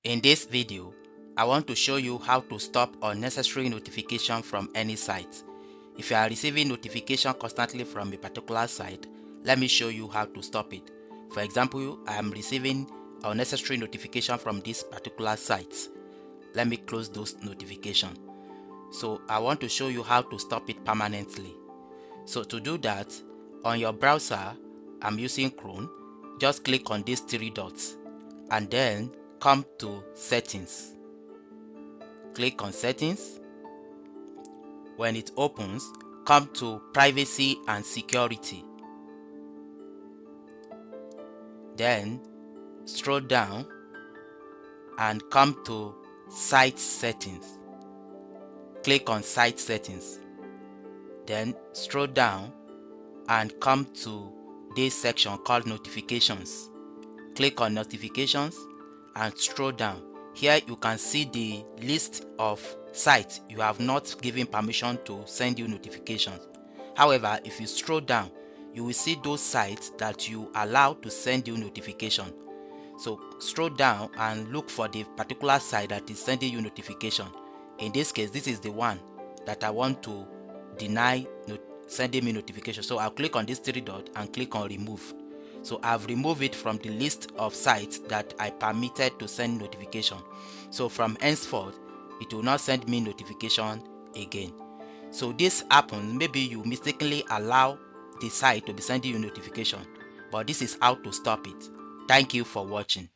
In this video, I want to show you how to stop unnecessary notification from any site. If you are receiving notification constantly from a particular site, let me show you how to stop it. For example, I am receiving unnecessary notification from this particular site. Let me close those notifications. So I want to show you how to stop it permanently. So to do that, on your browser, I'm using Chrome, just click on these three dots and then come to settings. Click on settings. When it opens, come to privacy and security. Then scroll down and come to site settings. Click on site settings. Then scroll down and come to this section called notifications. Click on notifications and scroll down. Here you can see the list of sites you have not given permission to send you notifications. However, if you scroll down, you will see those sites that you allow to send you notification. So scroll down and look for the particular site that is sending you notification. In this case, this is the one that I want to deny sending me notification. So I'll click on this three dot and click on remove. So I've removed it from the list of sites that I permitted to send notification. So from henceforth, it will not send me notification again. So this happens, maybe you mistakenly allow the site to be sending you notification, but this is how to stop it. Thank you for watching.